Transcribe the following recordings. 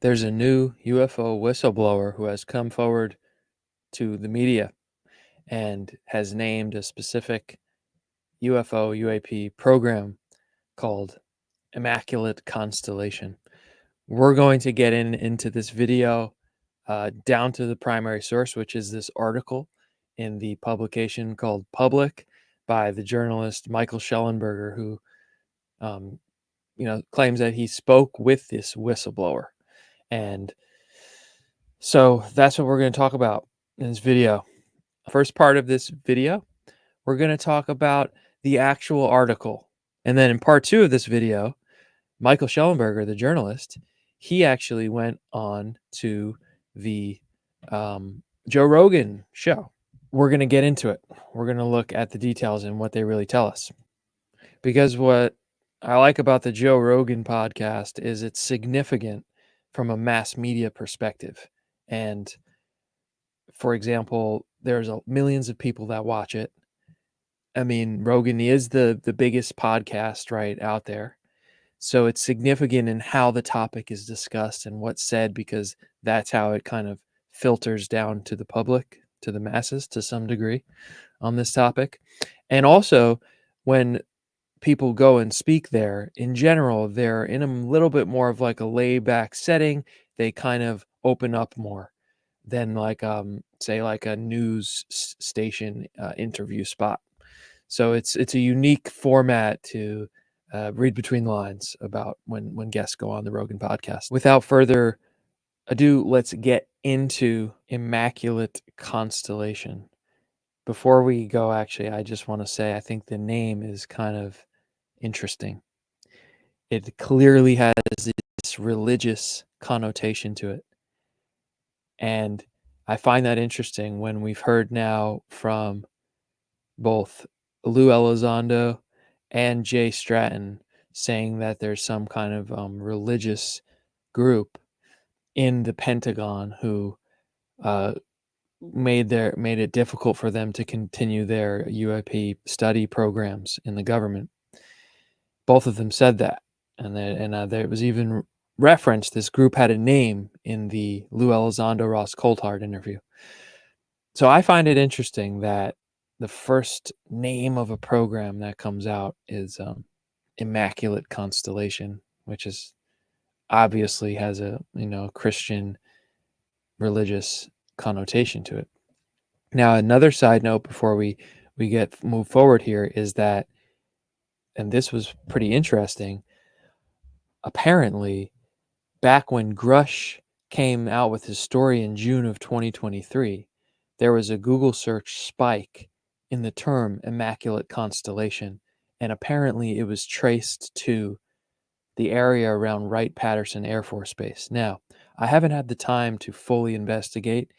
There's a new UFO whistleblower who has come forward to the media and has named a specific UFO UAP program called Immaculate Constellation. We're going to get into this video down to the primary source, which is this article in the publication called Public by the journalist Michael Schellenberger, who claims that he spoke with this whistleblower. And so that's what we're going to talk about in this video. First part of this video, we're going to talk about the actual article. And then in part 2 of this video, Michael Schellenberger, the journalist, he actually went on to the Joe Rogan show. We're going to get into it. We're going to look at the details and what they really tell us. Because what I like about the Joe Rogan podcast is it's significant from a mass media perspective. And for example, there's millions of people that watch it. I mean, Rogan is the biggest podcast right out there. So it's significant in how the topic is discussed and what's said, because that's how it kind of filters down to the public, to the masses to some degree on this topic. And also when people go and speak there, in general, they're in a little bit more of like a laid back setting. They kind of open up more than like, say like a news station interview spot. So it's a unique format to read between the lines about when guests go on the Rogan podcast. Without further ado, let's get into Immaculate Constellation. Before we go, actually, I just want to say I think the name is kind of interesting. It clearly has this religious connotation to it. And I find that interesting when we've heard now from both Lou Elizondo and Jay Stratton saying that there's some kind of religious group in the Pentagon who made it difficult for them to continue their UAP study programs in the government. Both of them said that, and there was even referenced this group had a name in the Lou Elizondo Ross Coulthard interview. So I find it interesting that the first name of a program that comes out is Immaculate Constellation, which is obviously has a Christian religious connotation to it. Now, another side note before we move forward here is that, and this was pretty interesting, apparently back when Grush came out with his story in June of 2023, there was a Google search spike in the term Immaculate Constellation, and apparently it was traced to the area around Wright-Patterson Air Force Base. Now, I haven't had the time to fully investigate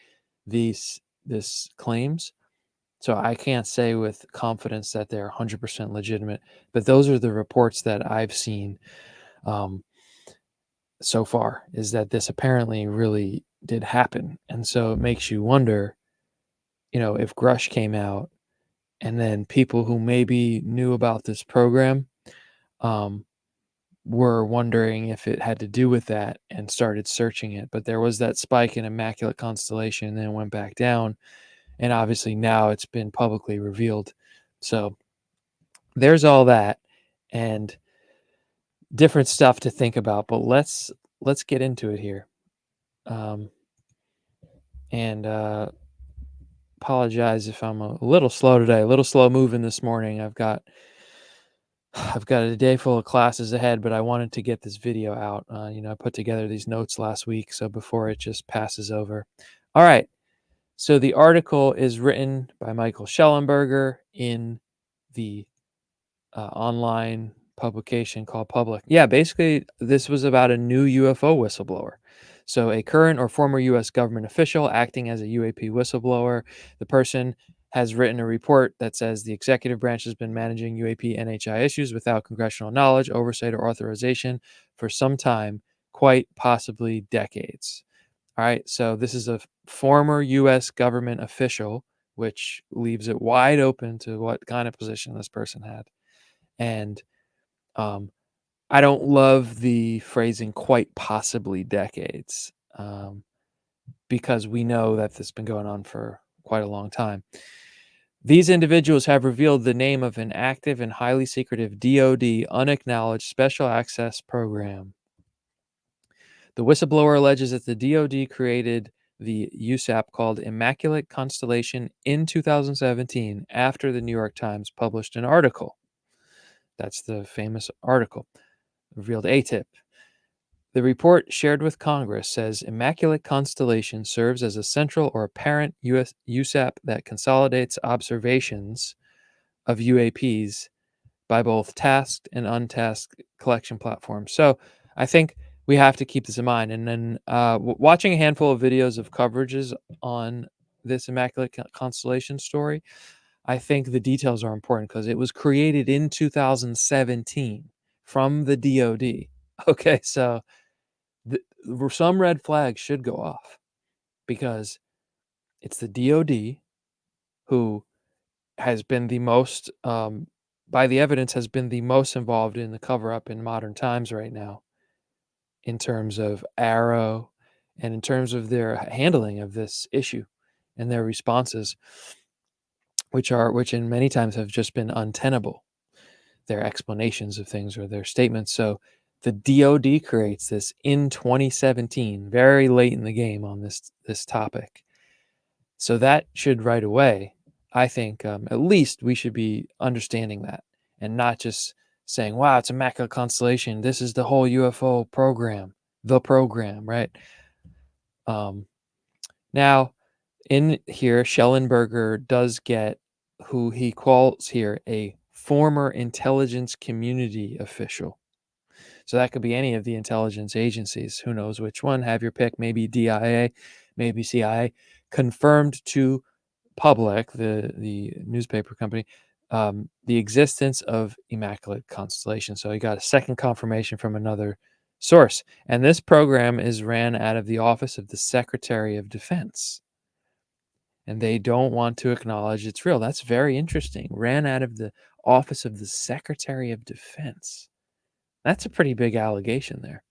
this claims, so I can't say with confidence that they're 100% legitimate, but those are the reports that I've seen so far, is that this apparently really did happen. And so it makes you wonder, if Grush came out and then people who maybe knew about this program were wondering if it had to do with that and started searching it. But there was that spike in Immaculate Constellation and then it went back down. And obviously now it's been publicly revealed. So there's all that and different stuff to think about. But let's get into it here. And apologize if I'm a little slow today, a little slow moving this morning. I've got a day full of classes ahead, but I wanted to get this video out. I put together these notes last week, so before it just passes over. All right. So the article is written by Michael Schellenberger in the online publication called Public. Yeah, basically this was about a new UFO whistleblower. So a current or former U.S. government official acting as a UAP whistleblower. The person has written a report that says the executive branch has been managing UAP NHI issues without congressional knowledge, oversight, or authorization for some time, quite possibly decades. All right, so this is a former U.S. government official, which leaves it wide open to what kind of position this person had. And I don't love the phrasing quite possibly decades, because we know that this has been going on for quite a long time. These individuals have revealed the name of an active and highly secretive DoD unacknowledged special access program. The whistleblower alleges that the DoD created the USAP called Immaculate Constellation in 2017 after the New York Times published an article. That's the famous article, revealed ATIP. The report shared with Congress says Immaculate Constellation serves as a central or apparent USAP that consolidates observations of UAPs by both tasked and untasked collection platforms. So I think we have to keep this in mind. And then watching a handful of videos of coverages on this Immaculate Constellation story, I think the details are important because it was created in 2017 from the DoD. Okay, so some red flags should go off because it's the DoD who has been the most, by the evidence, has been the most involved in the cover up in modern times right now, in terms of Arrow and in terms of their handling of this issue and their responses, which in many times have just been untenable, their explanations of things or their statements. So the DoD creates this in 2017, very late in the game on this topic. So that should right away, I think, at least we should be understanding that and not just saying, wow, it's Immaculate Constellation. This is the whole UFO program, right? Now, in here, Schellenberger does get who he calls here a former intelligence community official. So that could be any of the intelligence agencies. Who knows which one? Have your pick. Maybe DIA, maybe CIA. Confirmed to public, the newspaper company, the existence of Immaculate Constellation. So he got a second confirmation from another source. And this program is ran out of the Office of the Secretary of Defense. And they don't want to acknowledge it's real. That's very interesting. Ran out of the Office of the Secretary of Defense. That's a pretty big allegation there.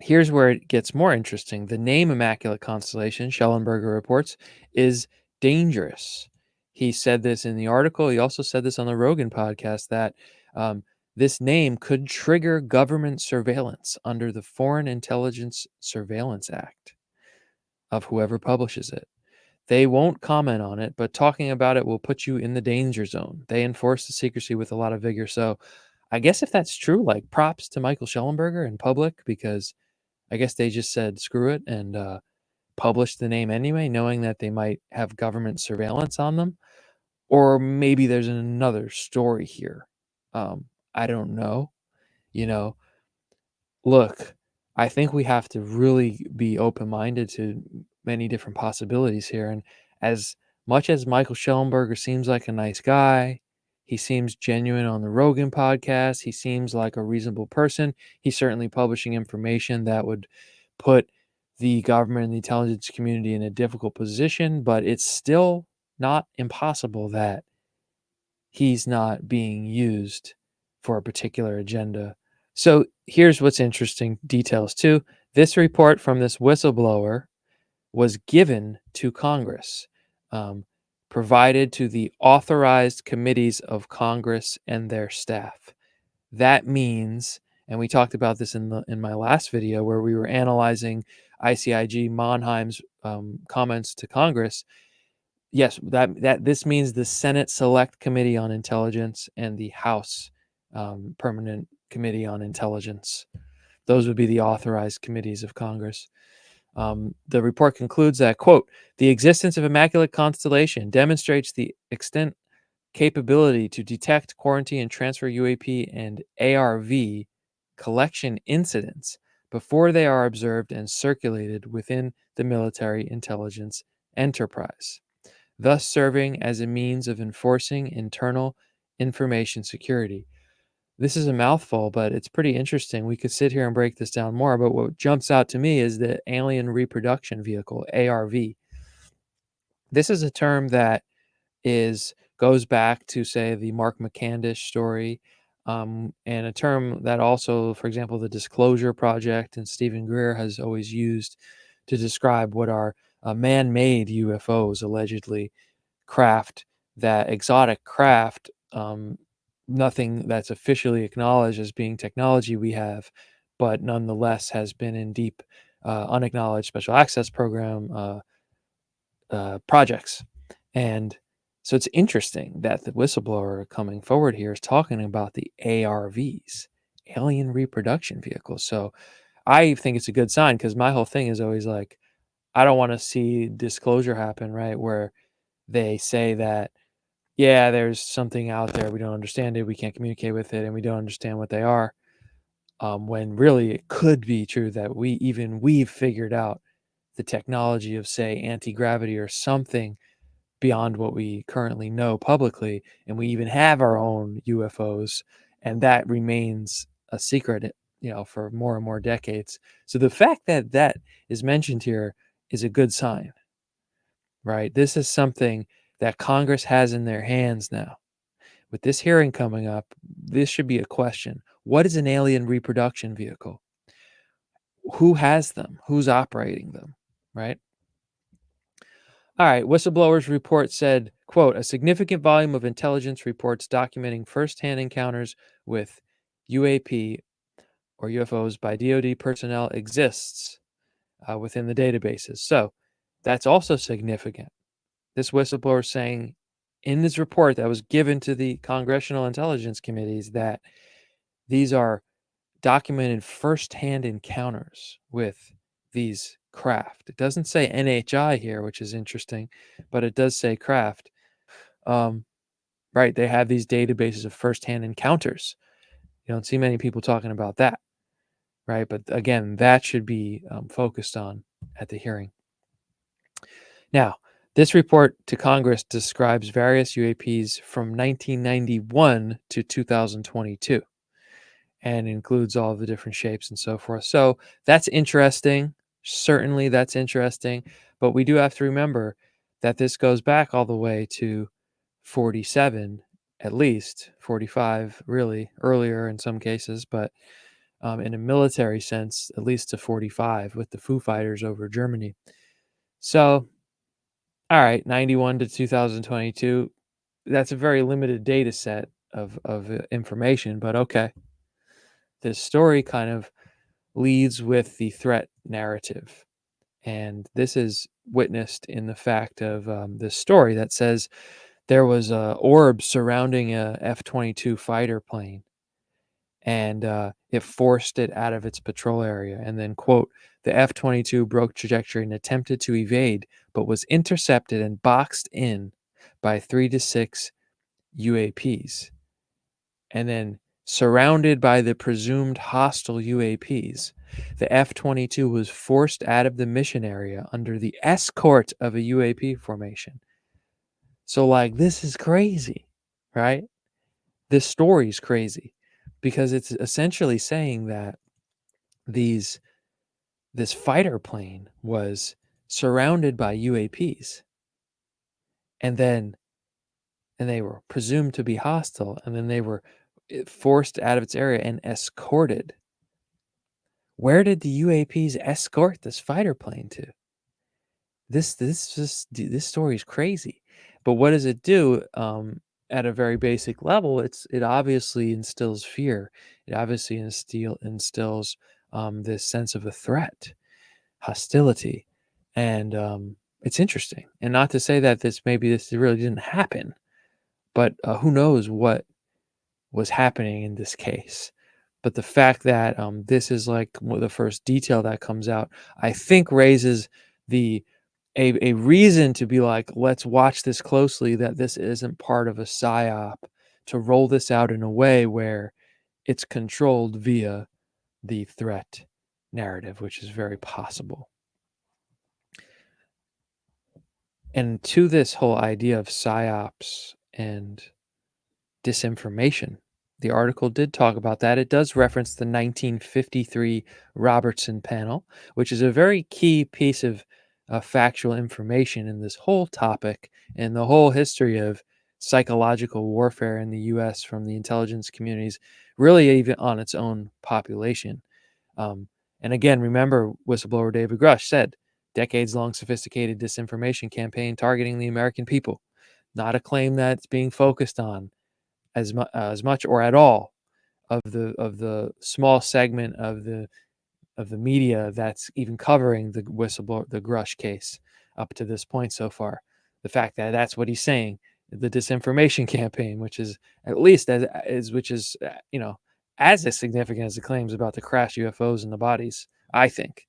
Here's where it gets more interesting. The name Immaculate Constellation, Schellenberger reports, is dangerous. He said this in the article. He also said this on the Rogan podcast that this name could trigger government surveillance under the Foreign Intelligence Surveillance Act of whoever publishes it. They won't comment on it, but talking about it will put you in the danger zone. They enforce the secrecy with a lot of vigor. So I guess if that's true, like props to Michael Schellenberger in public, because I guess they just said screw it and published the name anyway, knowing that they might have government surveillance on them. Or maybe there's another story here. I don't know. You know, look, I think we have to really be open-minded to many different possibilities here. And as much as Michael Schellenberger seems like a nice guy, he seems genuine on the Rogan podcast, he seems like a reasonable person. He's certainly publishing information that would put the government and the intelligence community in a difficult position, but it's still not impossible that he's not being used for a particular agenda. So here's what's interesting details too. This report from this whistleblower was given to Congress, provided to the authorized committees of Congress and their staff. That means, and we talked about this in my last video where we were analyzing ICIG Monheim's comments to Congress. Yes, that this means the Senate Select Committee on Intelligence and the House Permanent Committee on Intelligence. Those would be the authorized committees of Congress. The report concludes that, quote, the existence of Immaculate Constellation demonstrates the extent capability to detect, quarantine, and transfer UAP and ARV collection incidents before they are observed and circulated within the military intelligence enterprise, thus serving as a means of enforcing internal information security. This is a mouthful, but it's pretty interesting. We could sit here and break this down more, but what jumps out to me is the Alien Reproduction Vehicle, ARV. This is a term that goes back to, say, the Mark McCandish story. And a term that also, for example, the Disclosure Project and Stephen Greer has always used to describe what are man-made UFOs, allegedly exotic craft, nothing that's officially acknowledged as being technology we have, but nonetheless has been in deep, unacknowledged special access program projects. And so it's interesting that the whistleblower coming forward here is talking about the ARVs, alien reproduction vehicles. So I think it's a good sign, because my whole thing is always like, I don't want to see disclosure happen, right? Where they say that, yeah, there's something out there, we don't understand it, we can't communicate with it, and we don't understand what they are. When really it could be true that we've figured out the technology of, say, anti-gravity or something beyond what we currently know publicly, and we even have our own UFOs, and that remains a secret, for more and more decades. So the fact that that is mentioned here is a good sign, right? This is something that Congress has in their hands now. With this hearing coming up, this should be a question. What is an alien reproduction vehicle? Who has them? Who's operating them, right? All right, whistleblowers report said, quote, a significant volume of intelligence reports documenting firsthand encounters with UAP or UFOs by DoD personnel exists within the databases. So that's also significant. This whistleblower saying in this report that was given to the Congressional Intelligence Committees that these are documented firsthand encounters with these craft. It doesn't say NHI here, which is interesting, but it does say craft. Right, they have these databases of firsthand encounters. You don't see many people talking about that, right? But again, that should be focused on at the hearing. Now, this report to Congress describes various UAPs from 1991 to 2022 and includes all the different shapes and so forth. So that's interesting. Certainly that's interesting. But we do have to remember that this goes back all the way to 47, at least 45, really earlier in some cases, but in a military sense, at least to 45 with the Foo Fighters over Germany. So, all right, 91 to 2022, that's a very limited data set of information, but okay. This story kind of leads with the threat narrative. And this is witnessed in the fact of this story that says there was a orb surrounding a F-22 fighter plane, and it forced it out of its patrol area. And then, quote, the F-22 broke trajectory and attempted to evade, but was intercepted and boxed in by 3 to 6 UAPs. And then, surrounded by the presumed hostile UAPs, the F-22 was forced out of the mission area under the escort of a UAP formation. So, like, this is crazy, right? This story is crazy because it's essentially saying that this fighter plane was surrounded by UAPs, and they were presumed to be hostile, and then they were forced out of its area and escorted. Where did the UAPs escort this fighter plane to? This story is crazy. But what does it do? At a very basic level, it obviously instills fear. It obviously instills this sense of a threat, hostility, and it's interesting. And not to say that this really didn't happen, but who knows what was happening in this case. But the fact that this is like the first detail that comes out, I think raises a reason to be like, let's watch this closely, that this isn't part of a psyop to roll this out in a way where it's controlled via the threat narrative, which is very possible. And to this whole idea of psyops and disinformation, the article did talk about that. It does reference the 1953 Robertson panel, which is a very key piece of factual information in this whole topic and the whole history of psychological warfare in the U.S. from the intelligence communities, really even on its own population. And again, remember, whistleblower David Grush said, decades-long sophisticated disinformation campaign targeting the American people. Not a claim that's being focused on as much or at all of the small segment of the media that's even covering the whistleblower, the Grush case up to this point so far. The fact that that's what he's saying, the disinformation campaign, which is at least which is as significant as the claims about the crash UFOs and the bodies, I think.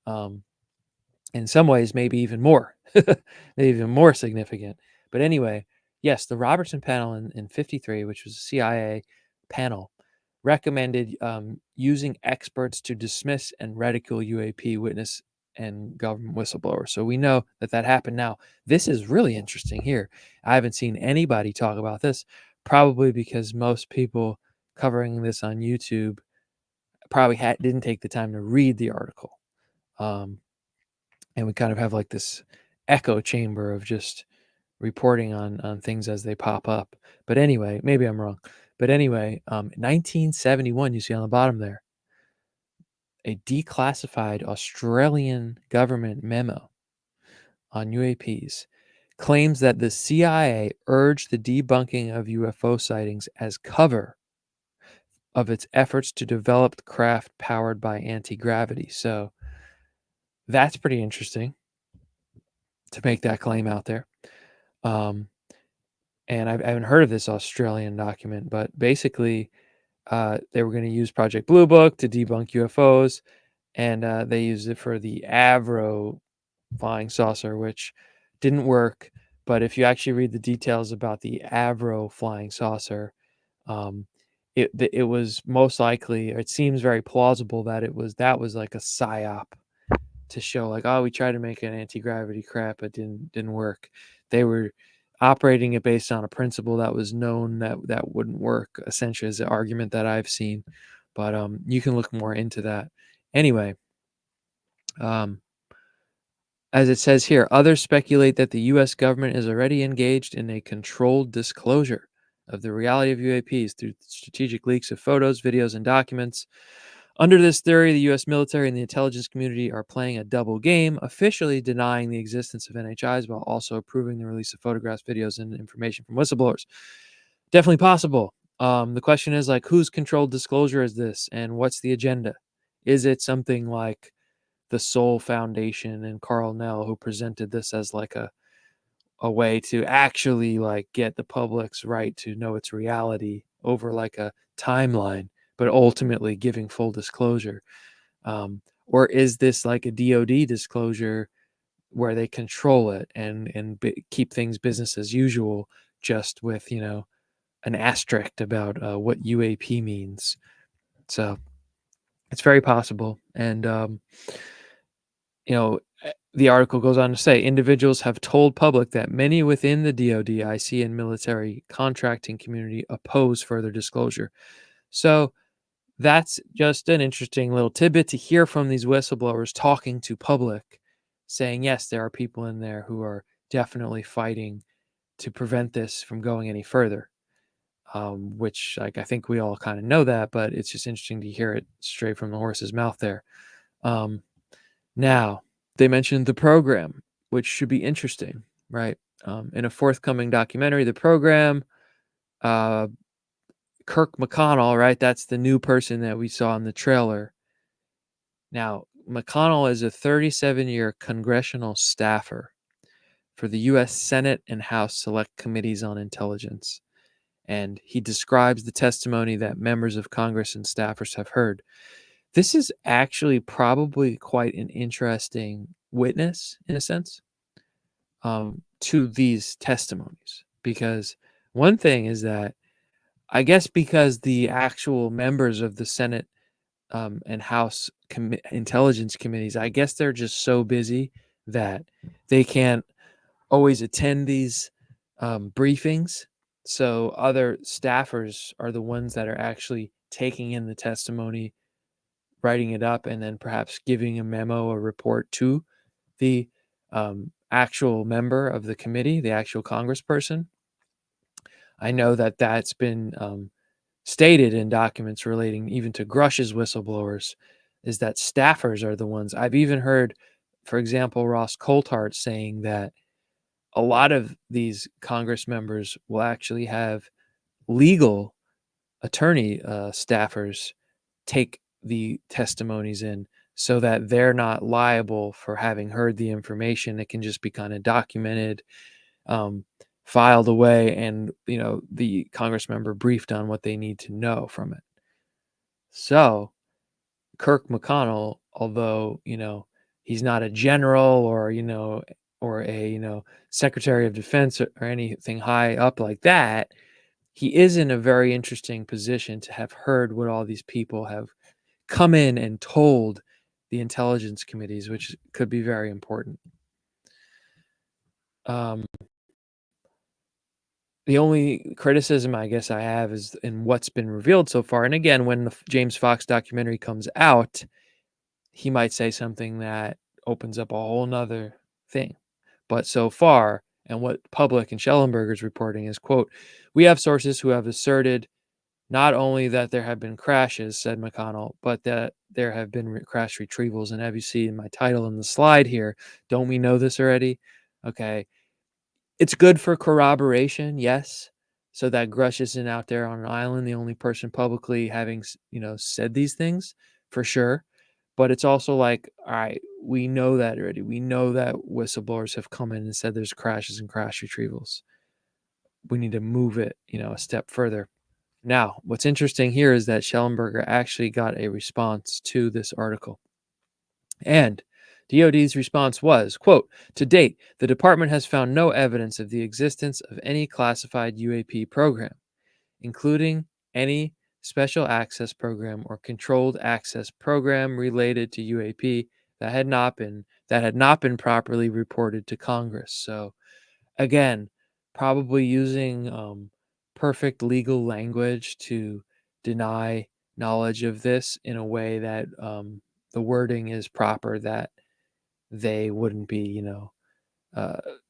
In some ways, maybe even more, maybe even more significant. But anyway, yes, the Robertson panel in 53, which was a CIA panel, recommended using experts to dismiss and ridicule UAP witness and government whistleblowers. So we know that happened. Now, this is really interesting here. I haven't seen anybody talk about this, probably because most people covering this on YouTube probably didn't take the time to read the article. And we kind of have like this echo chamber of just reporting on things as they pop up. But anyway, maybe I'm wrong. But anyway, 1971, you see on the bottom there, a declassified Australian government memo on UAPs claims that the CIA urged the debunking of UFO sightings as cover of its efforts to develop craft powered by anti-gravity. So that's pretty interesting to make that claim out there. And I haven't heard of this Australian document, but basically they were going to use Project Blue Book to debunk UFOs, and they used it for the Avro flying saucer, which didn't work. But if you actually read the details about the Avro flying saucer, it was most likely, or it seems very plausible that that was like a psyop to show like, oh, we tried to make an anti-gravity crap, but didn't work. They were operating it based on a principle that was known that wouldn't work, essentially, is the argument that I've seen. But you can look more into that. Anyway, as it says here, others speculate that the U.S. government is already engaged in a controlled disclosure of the reality of UAPs through strategic leaks of photos, videos, and documents. Under this theory, the U.S. military and the intelligence community are playing a double game, officially denying the existence of NHIs while also approving the release of photographs, videos, and information from whistleblowers. Definitely possible. The question is, like, whose controlled disclosure is this, and what's the agenda? Is it something like the Soul Foundation and Carl Nell, who presented this as like a way to actually like get the public's right to know its reality over like a timeline, but ultimately giving full disclosure? Or is this like a DoD disclosure where they control it and keep things business as usual, just with an asterisk about what UAP means? So it's very possible. And the article goes on to say individuals have told public that many within the DoD, IC, and military contracting community oppose further disclosure. So that's just an interesting little tidbit to hear from these whistleblowers talking to public, saying, yes, there are people in there who are definitely fighting to prevent this from going any further, which I think we all kind of know that, but it's just interesting to hear it straight from the horse's mouth there. Now, they mentioned the program, which should be interesting, right? In a forthcoming documentary, the program, Kirk McConnell, right? That's the new person that we saw in the trailer. Now, McConnell is a 37-year congressional staffer for the U.S. Senate and House Select Committees on Intelligence. And he describes the testimony that members of Congress and staffers have heard. This is actually probably quite an interesting witness, in a sense, to these testimonies. Because one thing is that, I guess because the actual members of the Senate and House intelligence committees, I guess they're just so busy that they can't always attend these briefings. So other staffers are the ones that are actually taking in the testimony, writing it up, and then perhaps giving a memo or report to the actual member of the committee, the actual congressperson. I know that that's been stated in documents relating even to Grush's whistleblowers, is that staffers are the ones. I've even heard, for example, Ross Coulthart saying that a lot of these Congress members will actually have legal attorney staffers take the testimonies in so that they're not liable for having heard the information. It can just be kind of documented, filed away, and the Congress member briefed on what they need to know from it. So Kirk McConnell, although he's not a general or a Secretary of Defense or anything high up like that, he is in a very interesting position to have heard what all these people have come in and told the intelligence committees, which could be very important. The only criticism I guess I have is in what's been revealed so far. And again, when the James Fox documentary comes out, he might say something that opens up a whole nother thing. But so far, and what Public and Schellenberger's reporting is, quote, "We have sources who have asserted not only that there have been crashes," said McConnell, "but that there have been crash retrievals." And as you see in my title in the slide here, don't we know this already? Okay. It's good for corroboration, yes, so that Grush isn't out there on an island, the only person publicly having, said these things, for sure. But it's also like, all right, we know that already. We know that whistleblowers have come in and said there's crashes and crash retrievals. We need to move it, a step further. Now, what's interesting here is that Schellenberger actually got a response to this article. And DOD's response was, quote, "To date, the department has found no evidence of the existence of any classified UAP program, including any special access program or controlled access program related to UAP that had not been properly reported to Congress." So again, probably using perfect legal language to deny knowledge of this in a way that the wording is proper, that they wouldn't be,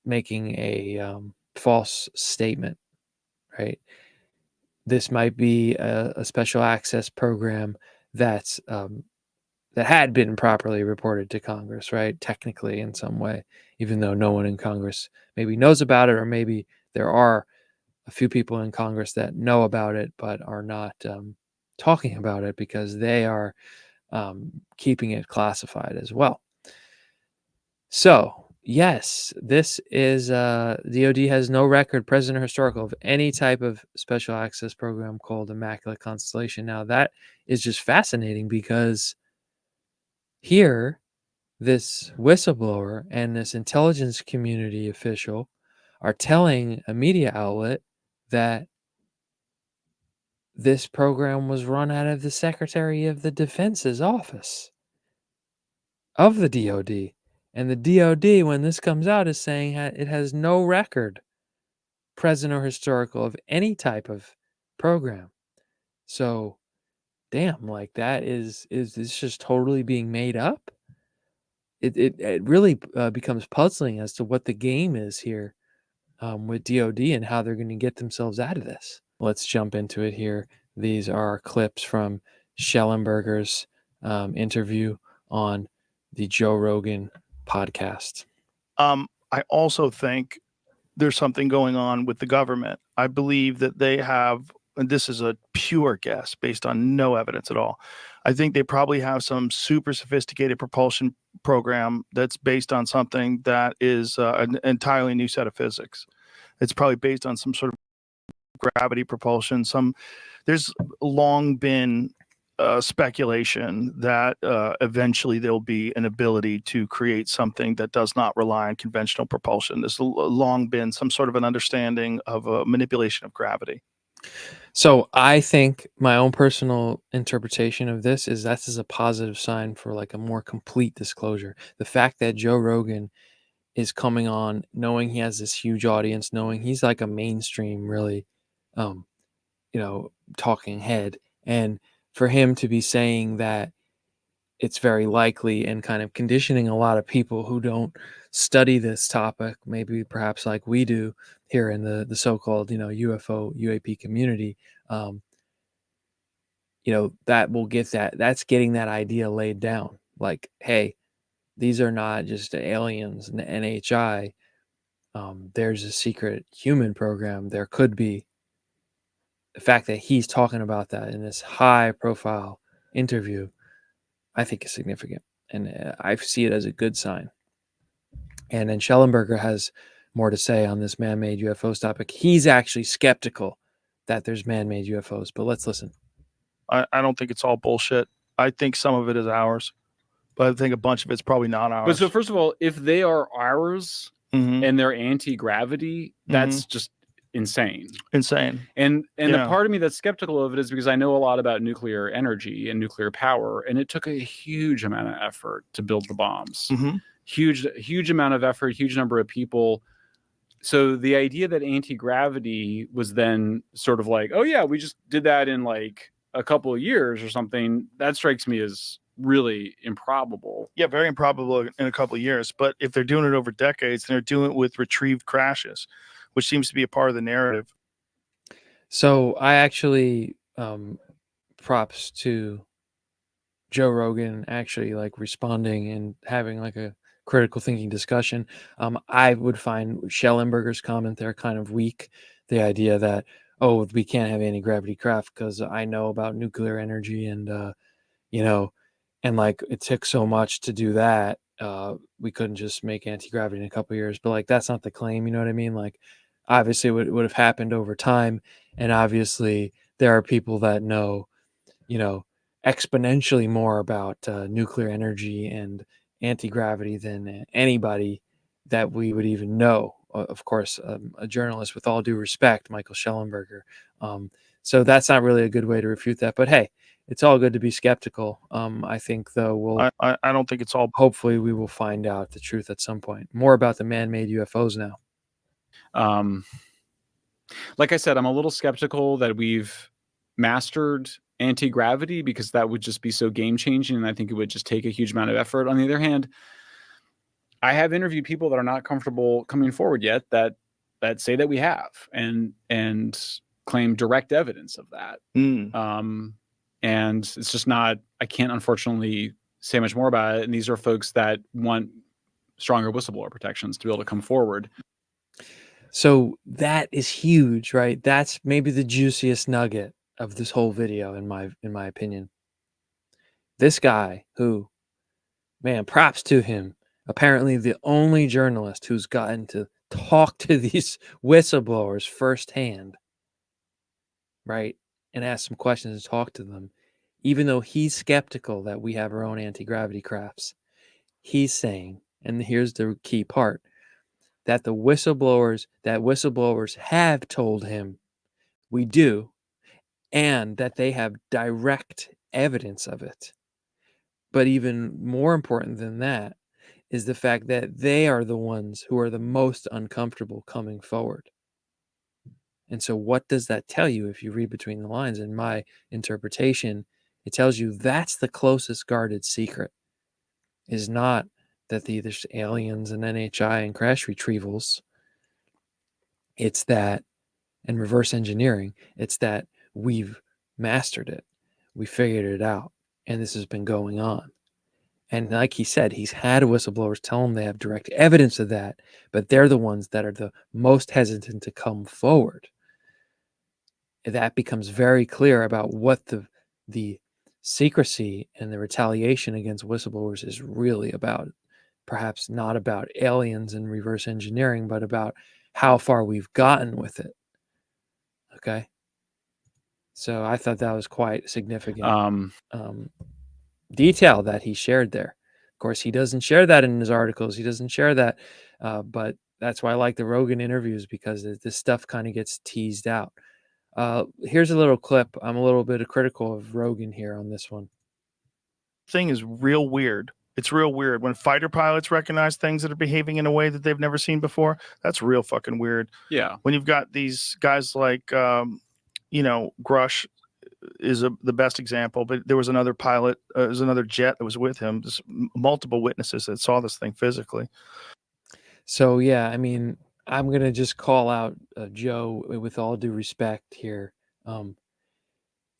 making a false statement, right? This might be a special access program that's that had been properly reported to Congress, right? Technically, in some way, even though no one in Congress maybe knows about it, or maybe there are a few people in Congress that know about it but are not talking about it because they are keeping it classified as well. So, yes, this is DOD has no record, present or historical, of any type of special access program called Immaculate Constellation. Now, that is just fascinating because here, this whistleblower and this intelligence community official are telling a media outlet that this program was run out of the Secretary of the Defense's office of the DOD. And the DOD, when this comes out, is saying it has no record, present or historical, of any type of program. So, damn, like that is this just totally being made up? It really becomes puzzling as to what the game is here with DOD and how they're going to get themselves out of this. Let's jump into it here. These are clips from Schellenberger's interview on the Joe Rogan podcast. I also think there's something going on with the government. I believe that they have, and this is a pure guess based on no evidence at all, I think they probably have some super sophisticated propulsion program that's based on something that is an entirely new set of physics. It's probably based on some sort of gravity propulsion. There's long been speculation that eventually there'll be an ability to create something that does not rely on conventional propulsion. There's long been some sort of an understanding of a manipulation of gravity. So I think my own personal interpretation of this is that's a positive sign for like a more complete disclosure. The fact that Joe Rogan is coming on knowing he has this huge audience, knowing he's like a mainstream really um, talking head, and for him to be saying that it's very likely and kind of conditioning a lot of people who don't study this topic, maybe perhaps like we do, here in the so-called, UFO UAP community, that will get that's getting that idea laid down. Like, hey, these are not just aliens and the NHI. There's a secret human program. There could be. The fact that he's talking about that in this high-profile interview, I think is significant, and I see it as a good sign. And then Schellenberger has more to say on this man-made UFOs topic. He's actually skeptical that there's man-made UFOs, but let's listen. I don't think it's all bullshit. I think some of it is ours, but I think a bunch of it's probably not ours. But so first of all, if they are ours and they're anti-gravity, that's just insane. And the part of me that's skeptical of it is because I know a lot about nuclear energy and nuclear power, and it took a huge amount of effort to build the bombs. Huge amount of effort, huge number of people. So the idea that anti-gravity was then sort of like, oh yeah, we just did that in like a couple of years or something, that strikes me as really improbable. Yeah, very improbable in a couple of years. But if they're doing it over decades, and they're doing it with retrieved crashes, which seems to be a part of the narrative. So I actually, props to Joe Rogan actually like responding and having like a critical thinking discussion. I would find Schellenberger's comment there kind of weak. The idea that, oh, we can't have anti-gravity craft because I know about nuclear energy and, and like it took so much to do that. We couldn't just make anti-gravity in a couple of years, but like, that's not the claim. You know what I mean? Like, obviously it would have happened over time. And obviously there are people that know, exponentially more about nuclear energy and anti-gravity than anybody that we would even know. Of course, a journalist, with all due respect, Michael Schellenberger. So that's not really a good way to refute that. But hey, it's all good to be skeptical. I think, though, I don't think it's all. Hopefully, we will find out the truth at some point. More about the man-made UFOs now. Like I said, I'm a little skeptical that we've mastered anti-gravity because that would just be so game-changing, and I think it would just take a huge amount of effort. On the other hand, I have interviewed people that are not comfortable coming forward yet that say that we have and claim direct evidence of that. And it's just not, I can't unfortunately say much more about it. And these are folks that want stronger whistleblower protections to be able to come forward. So that is huge, right? That's maybe the juiciest nugget of this whole video, in my opinion. This guy who, man, props to him, apparently the only journalist who's gotten to talk to these whistleblowers firsthand, right? And ask some questions and talk to them. Even though he's skeptical that we have our own anti-gravity crafts, he's saying, and here's the key part, that whistleblowers have told him we do, and that they have direct evidence of it. But even more important than that is the fact that they are the ones who are the most uncomfortable coming forward. And so what does that tell you if you read between the lines? In my interpretation, it tells you that's the closest guarded secret, is not that there's aliens and NHI and crash retrievals. It's that, and reverse engineering, it's that we've mastered it. We figured it out. And this has been going on. And like he said, he's had whistleblowers tell him they have direct evidence of that, but they're the ones that are the most hesitant to come forward. That becomes very clear about what the secrecy and the retaliation against whistleblowers is really about. Perhaps not about aliens and reverse engineering, but about how far we've gotten with it. Okay. So I thought that was quite significant detail that he shared there. Of course, he doesn't share that in his articles. He doesn't share that. But that's why I like the Rogan interviews, because this stuff kind of gets teased out. Here's a little clip. I'm a little bit critical of Rogan here on this one. Thing is real weird. It's real weird when fighter pilots recognize things that are behaving in a way that they've never seen before. That's real fucking weird. Yeah. When you've got these guys like, Grush is the best example, but there was another pilot, there's another jet that was with him. There's multiple witnesses that saw this thing physically. So, yeah, I mean, I'm going to just call out Joe with all due respect here.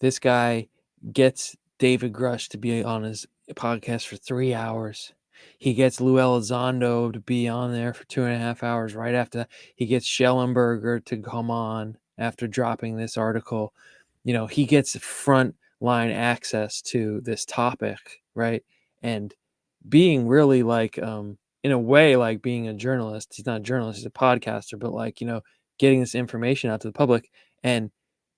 This guy gets David Grush to be on his podcast for 3 hours. He gets Lou Elizondo to be on there for 2.5 hours. Right after that, he gets Schellenberger to come on after dropping this article. He gets front line access to this topic, right? And being really like, in a way, like being a journalist. He's not a journalist, he's a podcaster, but like, getting this information out to the public. And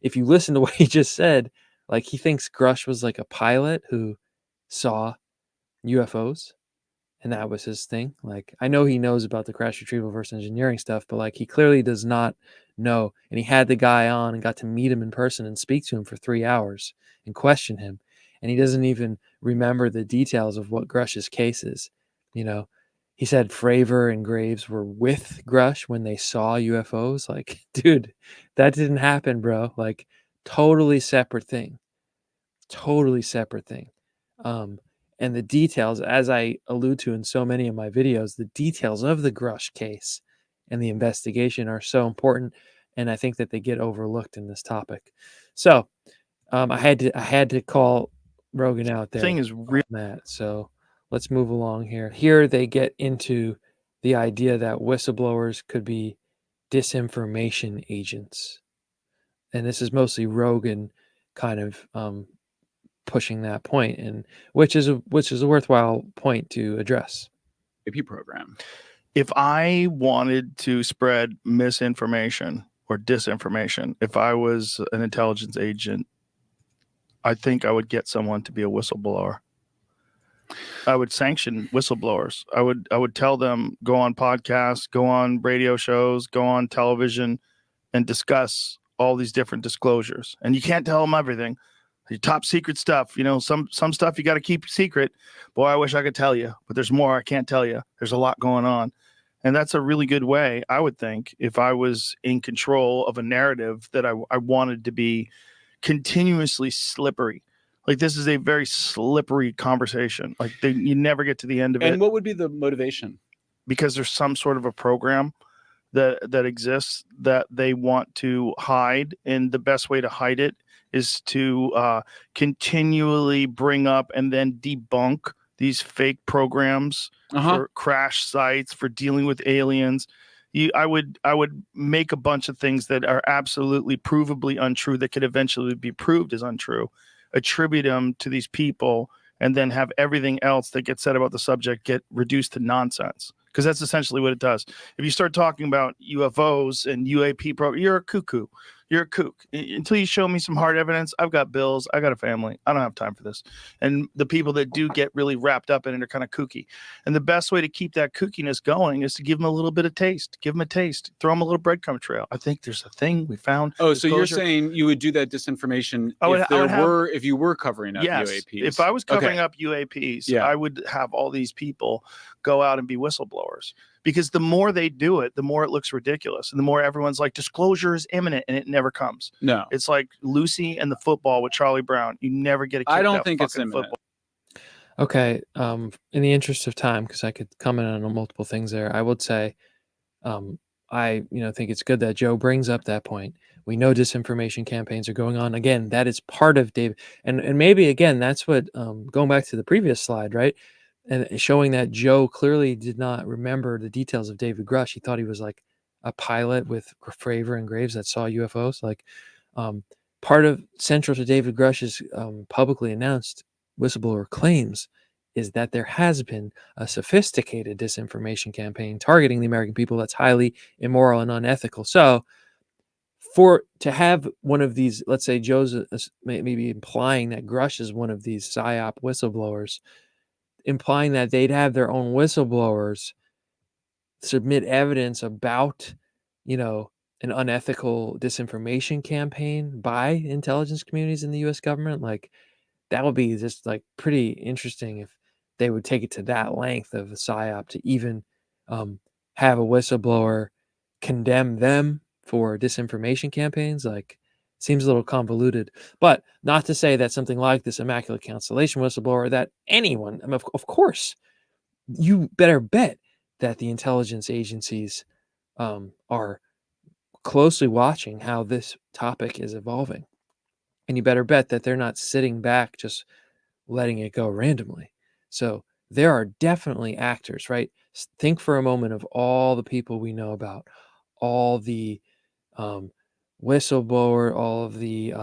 if you listen to what he just said, like he thinks Grush was like a pilot who saw UFOs and that was his thing. Like, I know he knows about the crash retrieval reverse engineering stuff, but like he clearly does not know. And he had the guy on and got to meet him in person and speak to him for 3 hours and question him. And he doesn't even remember the details of what Grush's case is. He said Fravor and Graves were with Grush when they saw UFOs. Like, dude, that didn't happen, bro. Like, totally separate thing. And the details, as I allude to in so many of my videos, the details of the Grush case and the investigation are so important, and I think that they get overlooked in this topic. So I had to call Rogan out there. Thing is real. That. So let's move along here. Here they get into the idea that whistleblowers could be disinformation agents, and this is mostly Rogan kind of pushing that point, and which is a worthwhile point to address. AP program. If I wanted to spread misinformation or disinformation, if I was an intelligence agent, I think I would get someone to be a whistleblower. I would sanction whistleblowers. I would tell them, go on podcasts, go on radio shows, go on television, and discuss all these different disclosures. And you can't tell them everything. Your top secret stuff, some stuff you got to keep secret. Boy, I wish I could tell you, but there's more I can't tell you. There's a lot going on. And that's a really good way, I would think, if I was in control of a narrative that I wanted to be continuously slippery. Like, this is a very slippery conversation. Like, you never get to the end of it. And what would be the motivation? Because there's some sort of a program that exists that they want to hide. And the best way to hide it is to continually bring up and then debunk these fake programs for crash sites, for dealing with aliens. I would make a bunch of things that are absolutely provably untrue that could eventually be proved as untrue, attribute them to these people, and then have everything else that gets said about the subject get reduced to nonsense. Because that's essentially what it does. If you start talking about UFOs and UAP program, you're a cuckoo. You're a kook. Until you show me some hard evidence, I've got bills. I got a family. I don't have time for this. And the people that do get really wrapped up in it are kind of kooky. And the best way to keep that kookiness going is to give them a little bit of taste. Give them a taste. Throw them a little breadcrumb trail. I think there's a thing we found. Oh, so you're saying you would do that disinformation if you were covering up UAPs? If I was covering up UAPs, I would have all these people go out and be whistleblowers. Because the more they do it, the more it looks ridiculous. And the more everyone's like, disclosure is imminent, and it never comes. No. It's like Lucy and the football with Charlie Brown. You never get a kick. I don't think it's imminent. Football. Okay. In the interest of time, because I could comment on multiple things there, I would say I think it's good that Joe brings up that point. We know disinformation campaigns are going on. Again, that is part of David. And maybe, again, that's what, going back to the previous slide, right? And showing that Joe clearly did not remember the details of David Grush. He thought he was like a pilot with Fravor and Graves that saw UFOs. Like, part of central to David Grush's publicly announced whistleblower claims is that there has been a sophisticated disinformation campaign targeting the American people that's highly immoral and unethical. So to have one of these, let's say Joe's maybe implying that Grush is one of these PSYOP whistleblowers, implying that they'd have their own whistleblowers submit evidence about, an unethical disinformation campaign by intelligence communities in the U.S. government. Like, that would be just like pretty interesting if they would take it to that length of a PSYOP to even have a whistleblower condemn them for disinformation campaigns. Like, seems a little convoluted, but not to say that something like this Immaculate Constellation whistleblower, that anyone, of course, you better bet that the intelligence agencies are closely watching how this topic is evolving. And you better bet that they're not sitting back just letting it go randomly. So there are definitely actors, right? Think for a moment of all the people we know about, all the whistleblower, all of the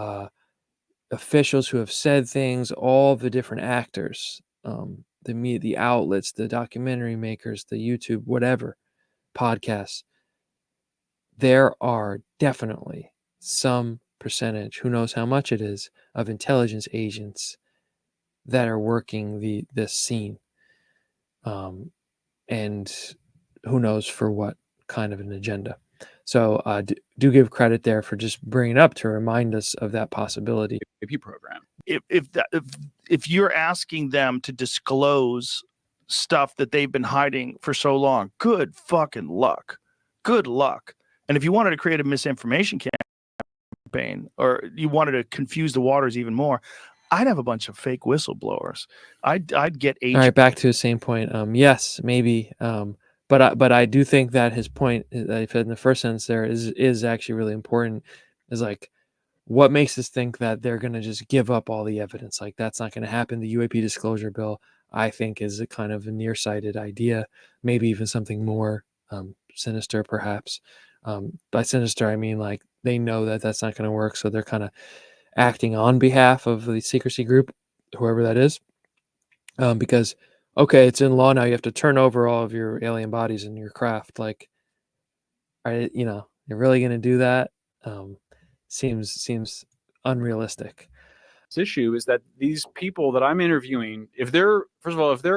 officials who have said things, all the different actors, the media, the outlets, the documentary makers, the YouTube, whatever, podcasts. There are definitely some percentage, who knows how much it is, of intelligence agents that are working this scene, and who knows for what kind of an agenda. So do give credit there for just bringing it up to remind us of that possibility. AP program. If you're asking them to disclose stuff that they've been hiding for so long, good fucking luck. Good luck. And if you wanted to create a misinformation campaign, or you wanted to confuse the waters even more, I'd have a bunch of fake whistleblowers. I'd get All right, back to the same point. Yes, maybe. But I do think that his point that I said in the first sentence there is actually really important. Is like, what makes us think that they're going to just give up all the evidence? Like, that's not going to happen. The UAP disclosure bill, I think, is a kind of a nearsighted idea. Maybe even something more sinister, perhaps. By sinister, I mean like they know that that's not going to work, so they're kind of acting on behalf of the secrecy group, whoever that is. Because, okay, it's in law now, you have to turn over all of your alien bodies in your craft. Like, you're really going to do that? Seems unrealistic. This issue is that these people that I'm interviewing, if they're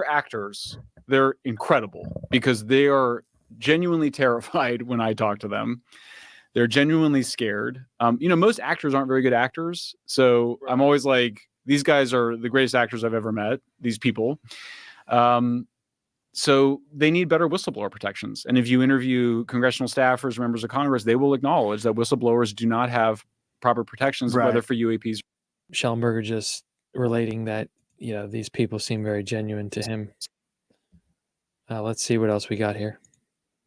actors, they're incredible because they are genuinely terrified when I talk to them. They're genuinely scared. Most actors aren't very good actors. So right. I'm always like, these guys are the greatest actors I've ever met, these people. So they need better whistleblower protections. And if you interview congressional staffers, members of Congress, they will acknowledge that whistleblowers do not have proper protections, right. whether for UAPs. Schellenberger just relating that, these people seem very genuine to him. Let's see what else we got here.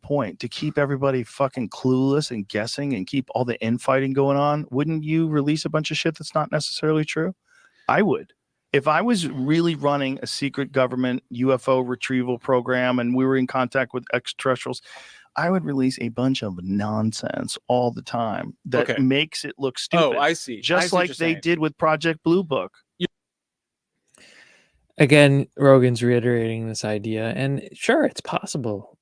Point to keep everybody fucking clueless and guessing and keep all the infighting going on. Wouldn't you release a bunch of shit that's not necessarily true? I would. If I was really running a secret government UFO retrieval program and we were in contact with extraterrestrials, I would release a bunch of nonsense all the time that makes it look stupid. Oh, I see. Just like they did with Project Blue Book. Again, Rogan's reiterating this idea, and sure, it's possible,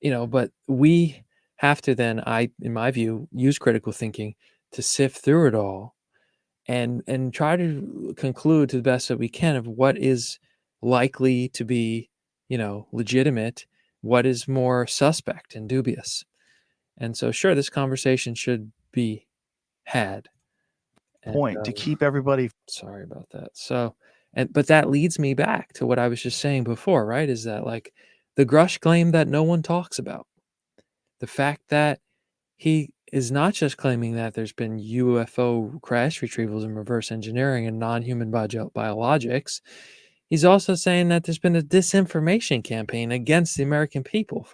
but we have to then, in my view, use critical thinking to sift through it all and try to conclude to the best that we can of what is likely to be, legitimate, what is more suspect and dubious. And so, sure, this conversation should be had. Point to keep everybody. Sorry about that. So, but that leads me back to what I was just saying before, right? Is that like the Grush claim that no one talks about? The fact that he is not just claiming that there's been UFO crash retrievals and reverse engineering and non-human biologics. He's also saying that there's been a disinformation campaign against the American people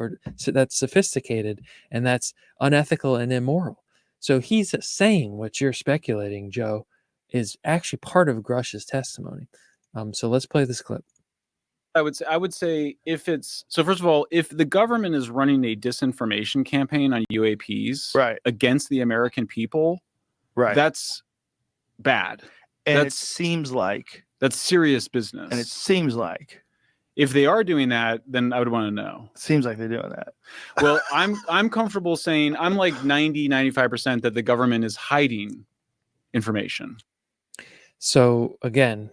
that's sophisticated and that's unethical and immoral. So he's saying what you're speculating, Joe, is actually part of Grush's testimony. So let's play this clip. I would say so first of all, if the government is running a disinformation campaign on UAPs against the American people, that's bad. And it seems like that's serious business. And it seems like if they are doing that, then I would want to know. It seems like they're doing that. Well, I'm comfortable saying I'm like 95% that the government is hiding information. So again,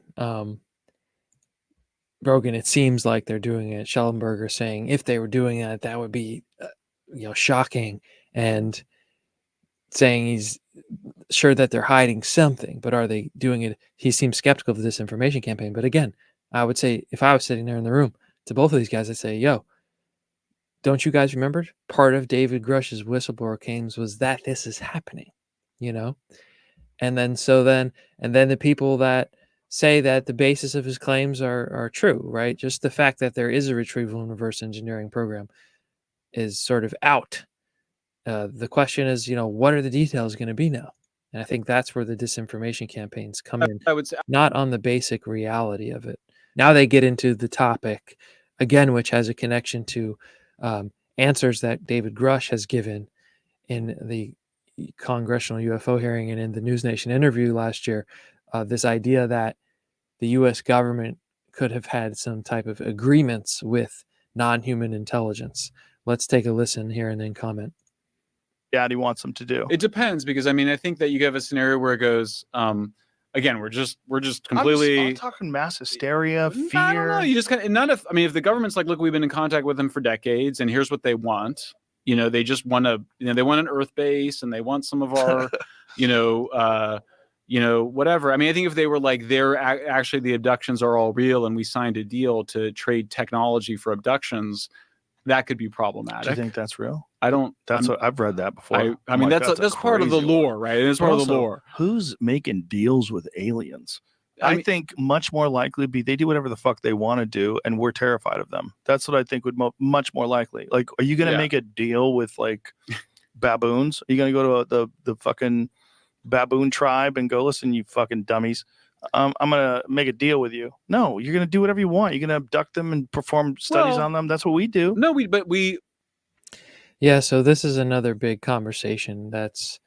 Rogan, it seems like they're doing it. Schellenberger saying if they were doing that, that would be, shocking, and saying he's sure that they're hiding something, but are they doing it? He seems skeptical of the disinformation campaign. But again, I would say if I was sitting there in the room to both of these guys, I'd say, yo, don't you guys remember? Part of David Grush's whistleblower claims was that this is happening, and then the people that say that the basis of his claims are true, right? Just the fact that there is a retrieval and reverse engineering program is sort of out. The question is, what are the details going to be now? And I think that's where the disinformation campaigns come in, I would say, not on the basic reality of it. Now they get into the topic, again, which has a connection to answers that David Grush has given in the congressional UFO hearing and in the News Nation interview last year, this idea that the U.S. government could have had some type of agreements with non-human intelligence. Let's take a listen here and then comment. Daddy wants them to do. It depends, because I think that you have a scenario where it goes, again, we're just completely. I'm talking mass hysteria, fear. I don't know. You just kind of if the government's like, look, we've been in contact with them for decades, and here's what they want. They just want to. They want an Earth base, and they want some of our, whatever. I think if they were like, they're actually, the abductions are all real, and we signed a deal to trade technology for abductions, that could be problematic. Do you think that's real? I don't. I've read that before. That's part of the lore, right? It's part of the lore. Who's making deals with aliens? I think much more likely they do whatever the fuck they want to do, and we're terrified of them. That's what I think would much more likely. Like, are you going to make a deal with like baboons? Are you going to go to the fucking baboon tribe and go, listen, you fucking dummies, I'm going to make a deal with you? No, you're going to do whatever you want. You're going to abduct them and perform studies on them. That's what we do. No, Yeah, so this is another big conversation that's,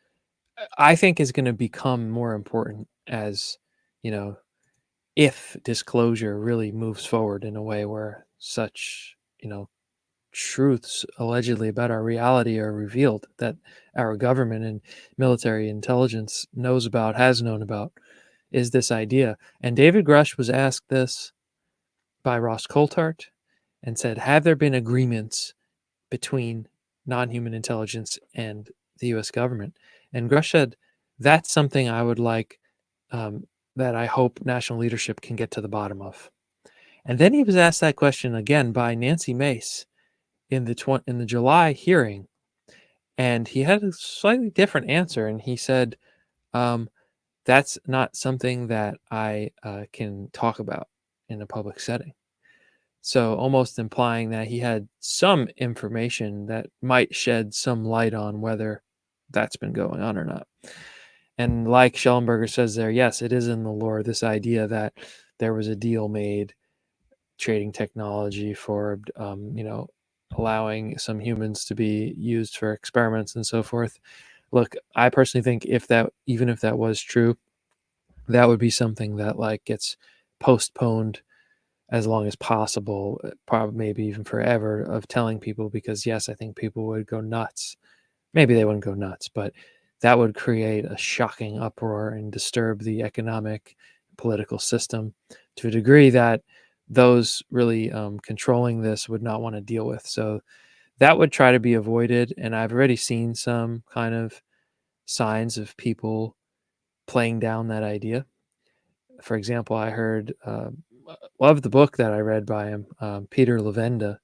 I think, is going to become more important as, if disclosure really moves forward in a way where such, truths allegedly about our reality are revealed, that our government and military intelligence knows about, has known about, is this idea. And David Grush was asked this by Ross Coulthart and said, have there been agreements between non-human intelligence and the U.S. government? And Grush said, that's something I would like, that I hope national leadership can get to the bottom of. And then he was asked that question again by Nancy Mace in the July hearing, and he had a slightly different answer. And he said, that's not something that I can talk about in a public setting. So almost implying that he had some information that might shed some light on whether that's been going on or not. And like Schellenberger says there, yes, it is in the lore, this idea that there was a deal made trading technology for, allowing some humans to be used for experiments and so forth. Look, I personally think even if that was true, that would be something that like gets postponed as long as possible, probably maybe even forever, of telling people, because yes, I think people would go nuts. Maybe they wouldn't go nuts, but that would create a shocking uproar and disturb the economic, political system to a degree that those really controlling this would not want to deal with. So that would try to be avoided. And I've already seen some kind of signs of people playing down that idea. For example, I heard, loved the book that I read by him, Peter Levenda,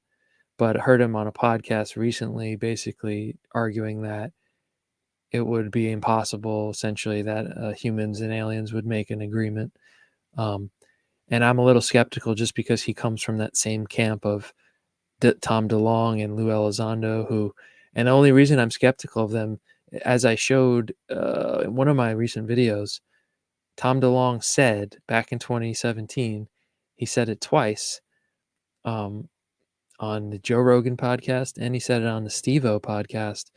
but heard him on a podcast recently basically arguing that it would be impossible, essentially, that humans and aliens would make an agreement. And I'm a little skeptical just because he comes from that same camp of Tom DeLonge and Lou Elizondo, and the only reason I'm skeptical of them, as I showed in one of my recent videos, Tom DeLonge said back in 2017, he said it twice on the Joe Rogan podcast, and he said it on the Steve-O podcast.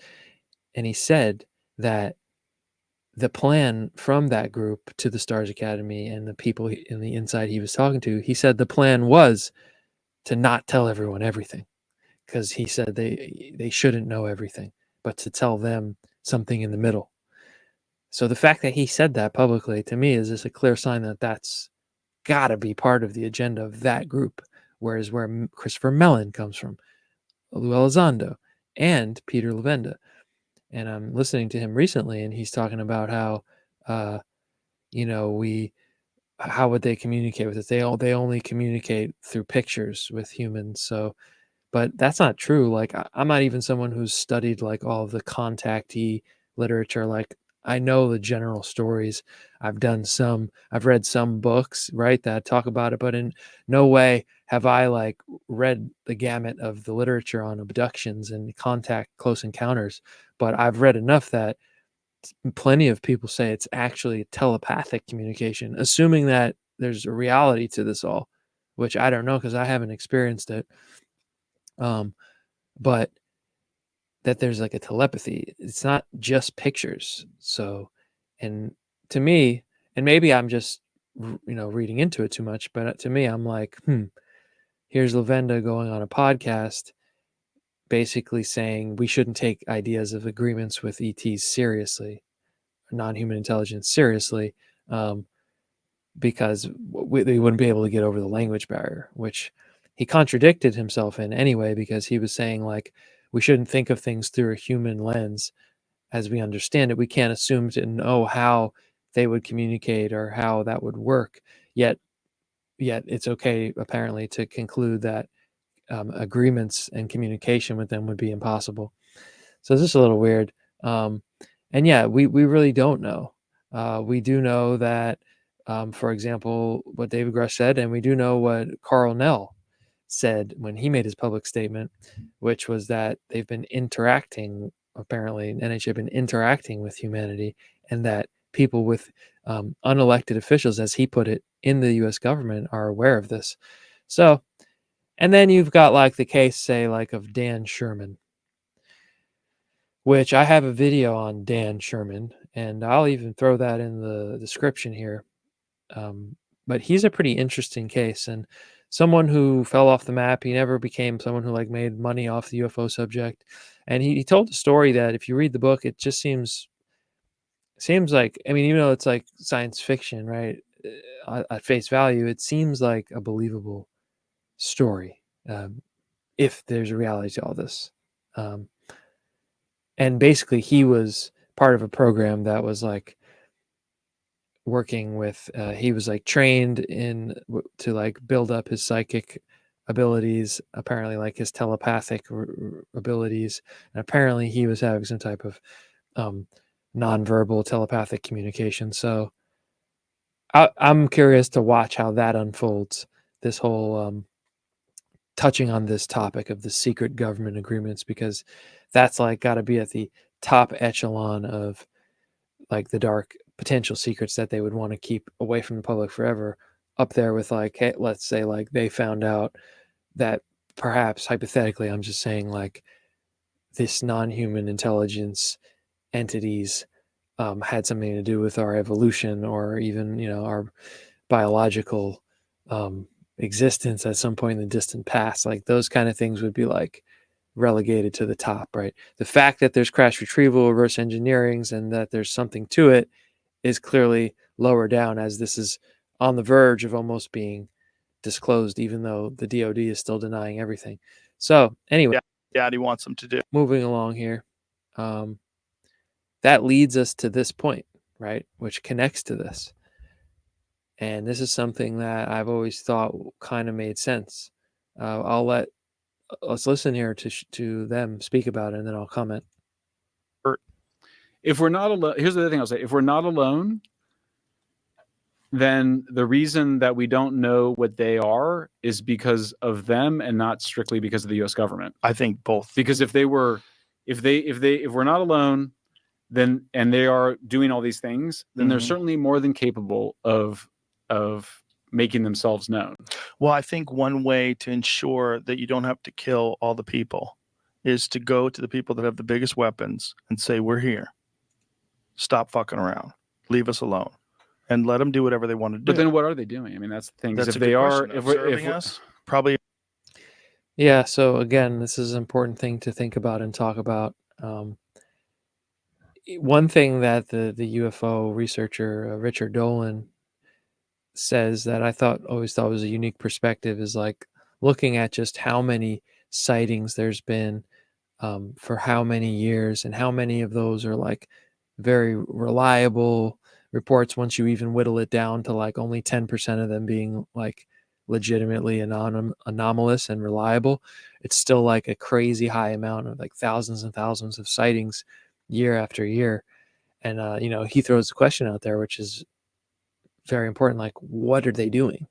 And he said that the plan from that group to the Stars Academy and the people in the inside he was talking to, he said the plan was to not tell everyone everything, because he said they shouldn't know everything, but to tell them something in the middle. So the fact that he said that publicly, to me, is just a clear sign that that's got to be part of the agenda of that group, whereas where Christopher Mellon comes from, Lou Elizondo, and Peter Levenda. And I'm listening to him recently, and he's talking about how, how would they communicate with us? They only communicate through pictures with humans. So, but that's not true. Like, I'm not even someone who's studied like all of the contactee literature. Like, I know the general stories. I've read some books, right, that talk about it, but in no way have I like read the gamut of the literature on abductions and contact close encounters, but I've read enough that plenty of people say it's actually telepathic communication, assuming that there's a reality to this all, which I don't know because I haven't experienced it. But that there's like a telepathy. It's not just pictures. So, and to me, and maybe I'm just, reading into it too much, but to me, I'm like, here's Lavenda going on a podcast basically saying we shouldn't take ideas of agreements with ETs seriously, non-human intelligence seriously, because they wouldn't be able to get over the language barrier, which he contradicted himself in anyway, because he was saying like, we shouldn't think of things through a human lens as we understand it. We can't assume to know how they would communicate or how that would work. Yet it's okay, apparently, to conclude that agreements and communication with them would be impossible. So it's just a little weird. And yeah, we really don't know. We do know that, for example, what David Grush said, and we do know what Carl Nell said when he made his public statement, which was that they've been interacting, apparently NHA have been interacting with humanity, and that people with unelected officials, as he put it, in the US government are aware of this. So, and then you've got like the case, say, like of Dan Sherman, which I have a video on Dan Sherman, and I'll even throw that in the description here. But he's a pretty interesting case, and someone who fell off the map. He never became someone who like made money off the UFO subject. And he told a story that if you read the book, it just seems like, I mean, even though it's like science fiction, right? At face value, it seems like a believable story, if there's a reality to all this. And basically he was part of a program that was like working with, he was like trained to like build up his psychic abilities, apparently like his telepathic abilities, and apparently he was having some type of nonverbal telepathic communication. So I'm curious to watch how that unfolds, this whole touching on this topic of the secret government agreements, because that's like got to be at the top echelon of like the dark potential secrets that they would want to keep away from the public forever, up there with like, hey, let's say like they found out that perhaps hypothetically, I'm just saying, like this non-human intelligence entities had something to do with our evolution, or even our biological existence at some point in the distant past. Like those kind of things would be like relegated to the top, right? The fact that there's crash retrieval, reverse engineerings, and that there's something to it is clearly lower down, as this is on the verge of almost being disclosed, even though the DoD is still denying everything. So anyway, Daddy wants them to do. Moving along here, that leads us to this point, right, which connects to this. And this is something that I've always thought kind of made sense. Let's listen here to them speak about it, and then I'll comment. If we're not alone, here's the other thing I'll say. If we're not alone, then the reason that we don't know what they are is because of them and not strictly because of the US government. I think both. Because if we're not alone, then, and they are doing all these things, then they're certainly more than capable of making themselves known. Well, I think one way to ensure that you don't have to kill all the people is to go to the people that have the biggest weapons and say, we're here. Stop fucking around. Leave us alone. And let them do whatever they want to do. But then what are they doing? I mean, that's the thing. That's if they are, if we're probably. Yeah. So again, this is an important thing to think about and talk about. One thing that the UFO researcher Richard Dolan says that I always thought was a unique perspective is like looking at just how many sightings there's been for how many years, and how many of those are like very reliable reports once you even whittle it down to like only 10% of them being like legitimately anomalous and reliable. It's still like a crazy high amount of like thousands and thousands of sightings year after year. And he throws the question out there, which is very important, like what are they doing?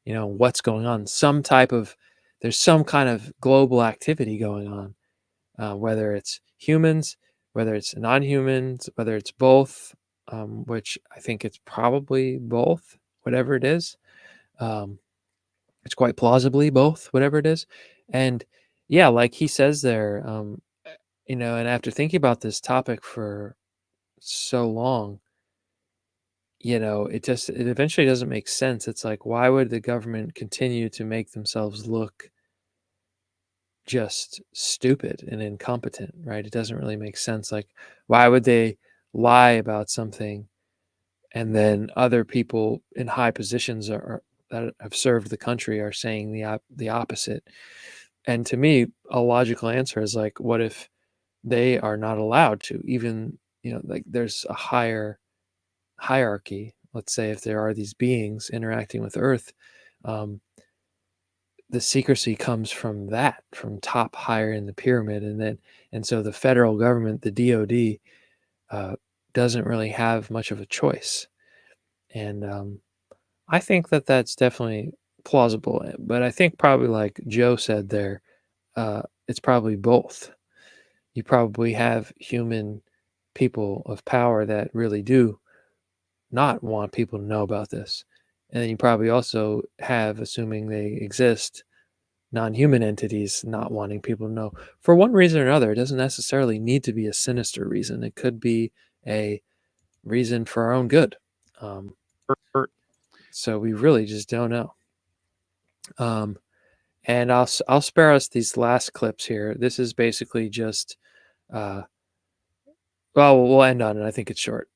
you know, what's going on. There's some kind of global activity going on, whether it's humans, whether it's non-humans, whether it's both, which I think it's probably both, whatever it is. It's quite plausibly both, whatever it is. And yeah, like he says there, you know, and after thinking about this topic for so long, you know, it eventually doesn't make sense. It's like, why would the government continue to make themselves look just stupid and incompetent, right? It doesn't really make sense. Like, why would they lie about something and then other people in high positions that have served the country are saying the opposite? And to me, a logical answer is like, what if they are not allowed to? Even, you know, like there's a higher hierarchy. Let's say if there are these beings interacting with Earth, the secrecy comes from top higher in the pyramid, and so the federal government, the DoD, doesn't really have much of a choice. And I think that that's definitely plausible. But I think probably like Joe said there, it's probably both. You probably have human people of power that really do not want people to know about this. And then you probably also have, assuming they exist, non-human entities not wanting people to know for one reason or another. It doesn't necessarily need to be a sinister reason. It could be a reason for our own good. So we really just don't know. And I'll spare us these last clips here. This is basically just, well, we'll end on it. I think it's short.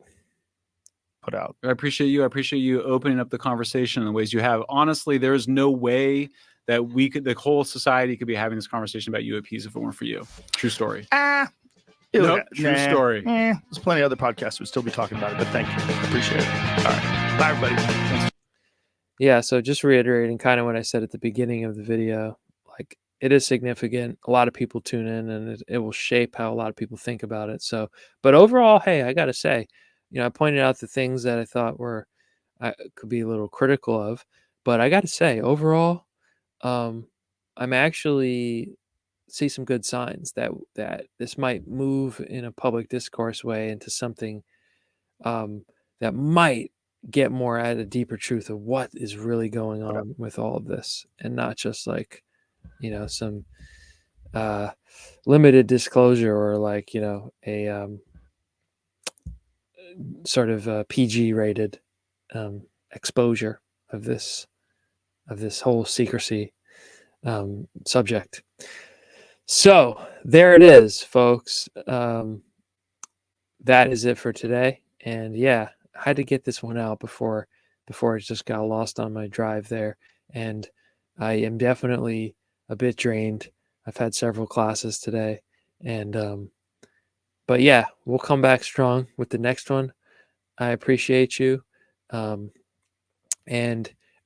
Put out. I appreciate you. I appreciate you opening up the conversation in the ways you have. Honestly, there is no way that the whole society could be having this conversation about UAPs if it weren't for you. True story. Nope, true story. There's plenty of other podcasts would still be talking about it, but thank you. I appreciate it. All right. Bye, everybody. Thanks. Yeah, so just reiterating kind of what I said at the beginning of the video, like it is significant. A lot of people tune in, and it will shape how a lot of people think about it. So, but overall, hey, I got to say, you know, I pointed out the things that I thought I could be a little critical of, but I got to say, overall, I'm actually see some good signs that this might move in a public discourse way into something that might get more at a deeper truth of what is really going on with all of this, and not just like, you know, some limited disclosure or like, you know, a sort of PG rated exposure of this whole secrecy subject. So there it is, folks. That is it for today. And yeah, I had to get this one out before it just got lost on my drive there. And I am definitely a bit drained. I've had several classes today. And but yeah, we'll come back strong with the next one. I appreciate you. And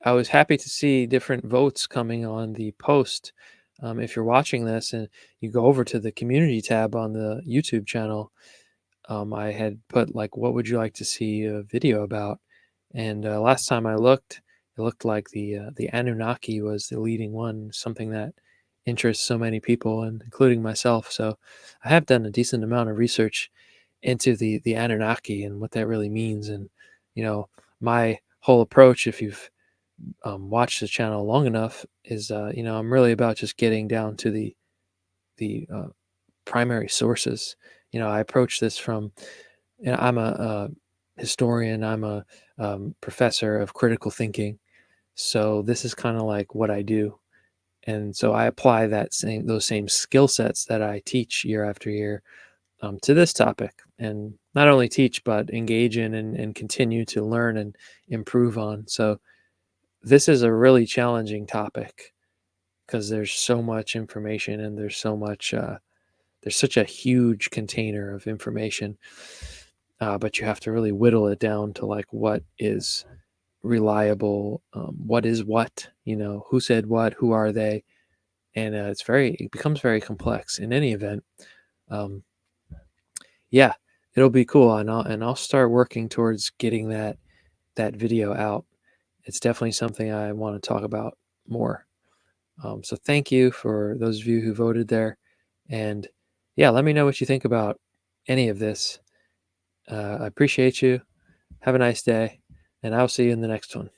I was happy to see different votes coming on the post. If you're watching this and you go over to the community tab on the YouTube channel, I had put like, what would you like to see a video about? And last time I looked, it looked like the Anunnaki was the leading one, something that interests so many people, and including myself. So I have done a decent amount of research into the Anunnaki and what that really means. And, you know, my whole approach, if you've watched the channel long enough, is, you know, I'm really about just getting down to the primary sources. You know, I approach this from, you know, I'm a historian, I'm a professor of critical thinking. So this is kind of like what I do. And so I apply those same skill sets that I teach year after year to this topic, and not only teach, but engage in and continue to learn and improve on. So this is a really challenging topic because there's so much information, and there's such a huge container of information, but you have to really whittle it down to like what is reliable, what is what, you know, who said what, who are they, and it becomes very complex. In any event, yeah, it'll be cool, and I'll start working towards getting that video out. it's definitely something I want to talk about more. So thank you for those of you who voted there. And yeah, let me know what you think about any of this. I appreciate you. Have a nice day, and I'll see you in the next one.